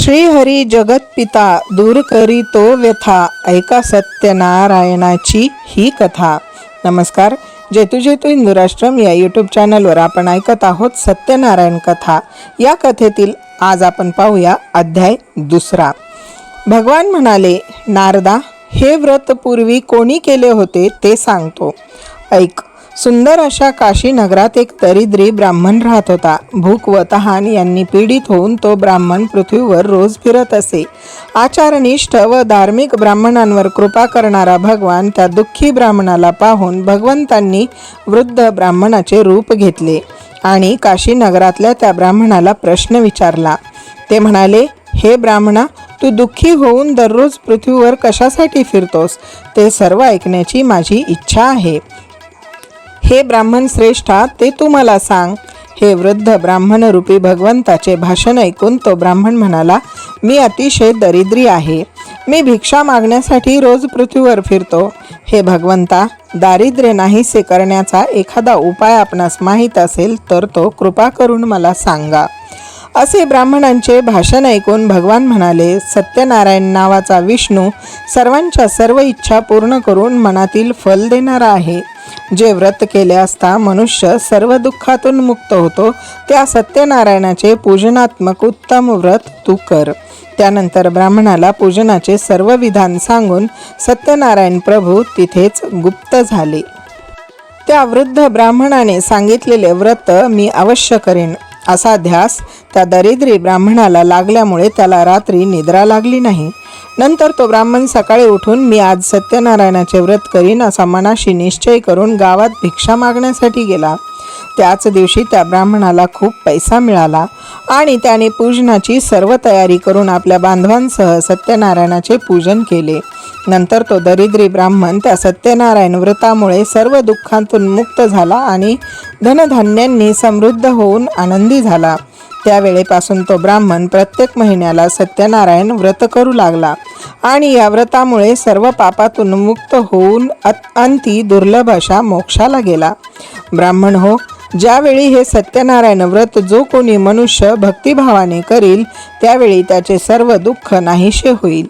श्रीहरी जगतपिता दूर करी तो व्यथा, ऐका सत्यनारायणाची ही कथा. नमस्कार. जेतू जेतू हिंदुराष्ट्रम या यूट्यूब चॅनलवर आपण ऐकत आहोत सत्यनारायण कथा. या कथेतील आज आपण पाहूया अध्याय 2. भगवान म्हणाले, नारदा, हे व्रत पूर्वी कोणी केले होते ते सांगतो, ऐक. सुंदर अशा काशी नगरात एक दरिद्री ब्राह्मण राहत होता. भूक व तहान यांनी पीडित होऊन तो ब्राह्मण पृथ्वीवर रोज फिरत असे. आचारनिष्ठ व धार्मिक ब्राह्मणांवर कृपा करणारा भगवान त्या दुःखी ब्राह्मणाला पाहून भगवंतांनी वृद्ध ब्राह्मणाचे रूप घेतले आणि काशी नगरातल्या त्या ब्राह्मणाला प्रश्न विचारला. ते म्हणाले, हे ब्राह्मणा, तू दुःखी होऊन दररोज पृथ्वीवर कशासाठी फिरतोस ते सर्व ऐकण्याची माझी इच्छा आहे. हे ब्राह्मण श्रेष्ठा, ते तू मला सांग. हे वृद्ध ब्राह्मण रूपी भगवंताचे भाषण ऐकून तो ब्राह्मण म्हणाला, मी अतिशय दरिद्री आहे. मी भिक्षा मागण्यासाठी रोज पृथ्वीवर फिरतो. हे भगवंता, दारिद्र्य नाहीसे करण्याचा एखादा उपाय आपणास माहीत असेल तर तो कृपा करून मला सांगा. असे ब्राह्मणांचे भाषण ऐकून भगवान म्हणाले, सत्यनारायण नावाचा विष्णू सर्वांच्या सर्व इच्छा पूर्ण करून मनातील फल देणारा आहे. जे व्रत केले असता मनुष्य सर्व दुःखातून मुक्त होतो, त्या सत्यनारायणाचे पूजनात्मक उत्तम व्रत तू कर. त्यानंतर ब्राह्मणाला पूजनाचे सर्व विधान सांगून सत्यनारायण प्रभू तिथेच गुप्त झाले. त्या वृद्ध ब्राह्मणाने सांगितलेले व्रत मी अवश्य करेन असा ध्यास त्या दरिद्री ब्राह्मणाला लागल्यामुळे त्याला रात्री निद्रा लागली नाही. नंतर तो ब्राह्मण सकाळी उठून मी आज सत्यनारायणाचे व्रत करीन असा मनाशी निश्चय करून गावात भिक्षा मागण्यासाठी गेला. त्याच दिवशी त्या ब्राह्मणाला खूप पैसा मिळाला आणि त्याने पूजनाची सर्व तयारी करून आपल्या बांधवांसह सत्यनारायणाचे पूजन केले. नंतर तो दरिद्री ब्राह्मण त्या सत्यनारायण व्रतामुळे सर्व दुःखातून मुक्त झाला आणि धनधान्यांनी समृद्ध होऊन आनंदी झाला. त्यावेळेपासून तो ब्राह्मण प्रत्येक महिन्याला सत्यनारायण व्रत करू लागला आणि या व्रतामुळे सर्व पापातून मुक्त होऊन अंती दुर्लभ अशा मोक्षाला गेला. ब्राह्मण हो, ज्यावेळी हे सत्यनारायण व्रत जो कोणी मनुष्य भक्तिभावाने करील त्यावेळी त्याचे सर्व दुःख नाहीसे होईल.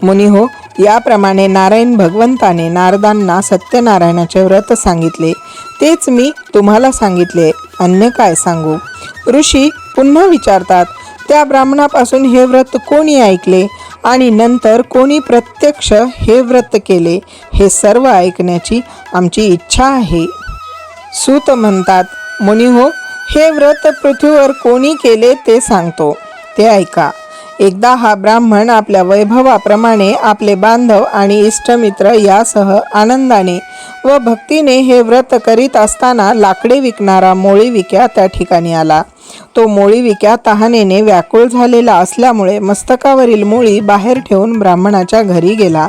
मुनी हो, याप्रमाणे नारायण भगवंताने नारदांना सत्यनारायणाचे व्रत सांगितले. तेच मी तुम्हाला सांगितले, अन्य काय सांगू. ऋषी पुन्हा विचारतात, त्या ब्राह्मणापासून हे व्रत कोणी ऐकले आणि नंतर कोणी प्रत्यक्ष हे व्रत केले, हे सर्व ऐकण्याची आमची इच्छा आहे. सूत म्हणतात, मुनी हो, हे व्रत पृथ्वीवर कोणी केले ते सांगतो, ते ऐका. एकदा हा ब्राह्मण आपल्या वैभवाप्रमाणे आपले बांधव आणि इष्टमित्र यासह आनंदाने व भक्तीने हे व्रत करीत असताना लाकडे विकणारा मोळी विक्या त्या ठिकाणी आला. तो मोळी विक्या तहानेने व्याकुळ झालेला असल्यामुळे मस्तकावरील मोळी बाहेर ठेवून ब्राह्मणाच्या घरी गेला.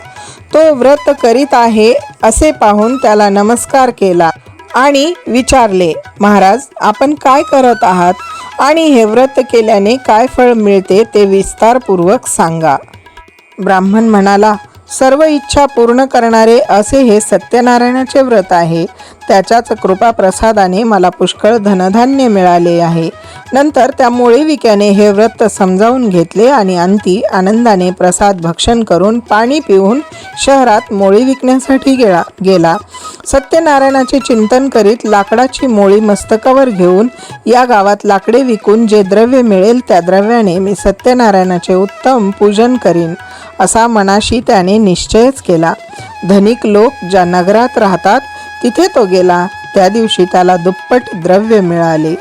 तो व्रत करीत आहे असे पाहून त्याला नमस्कार केला आणि विचारले, महाराज, आपण काय करत आहात आणि हे व्रत केल्याने काय फळ मिळते ते विस्तारपूर्वक सांगा. ब्राह्मण म्हणाला, सर्व इच्छा पूर्ण करणारे असे हे सत्यनारायणाचे व्रत आहे. त्याच्याच कृपा प्रसादाने मला पुष्कळ धनधान्य मिळाले आहे. नंतर त्या मोळी विक्याने हे व्रत समजावून घेतले आणि अंती आनंदाने प्रसाद भक्षण करून पाणी पिऊन शहरात मोळी विकण्यासाठी गेला. सत्यनारायणाचे चिंतन करीत लाकडाची मोळी मस्तकावर घेऊन या गावात लाकडे विकून जे द्रव्य मिळेल त्या द्रव्याने मी सत्यनारायणाचे उत्तम पूजन करीन असा मनाशी त्याने निश्चयच केला. धनिक लोक ज्या नगरात राहतात तिथे तो गेला. त्या दिवशी त्याला दुप्पट द्रव्य मिळाले.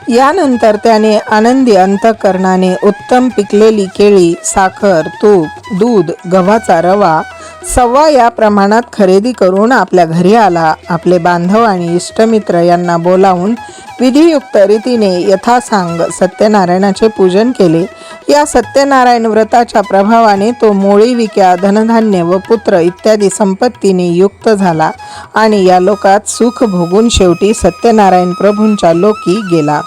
यानंतर त्याने आनंदी अंतःकरणाने उत्तम पिकलेली केळी, साखर, तूप, दूध, गव्हाचा रवा, सव्वा या प्रमाणात खरेदी करून आपल्या घरी आला. आपले बांधव आणि इष्टमित्र यांना बोलावून विधियुक्त रीतीने यथासांग सत्यनारायणाचे पूजन केले. या सत्यनारायण व्रताच्या प्रभावाने तो मोळी विक्या धनधान्य व पुत्र इत्यादी संपत्तीने युक्त झाला आणि या लोकात सुख भोगून शेवटी सत्यनारायण प्रभूंच्या लोकी गेला.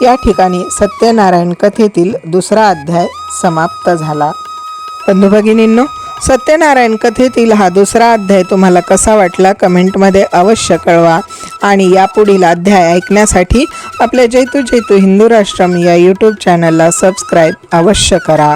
या ठिकाणी सत्यनारायण कथेतील 2 अध्याय समाप्त झाला. बंधू भगिनींनो, सत्यनारायण कथेतील हा 2 अध्याय तुम्हाला कसा वाटला कमेंटमध्ये अवश्य कळवा आणि यापुढील अध्याय ऐकण्यासाठी आपल्या जैतू जैतू हिंदू राष्ट्रम या यूट्यूब चॅनलला सबस्क्राईब अवश्य करा.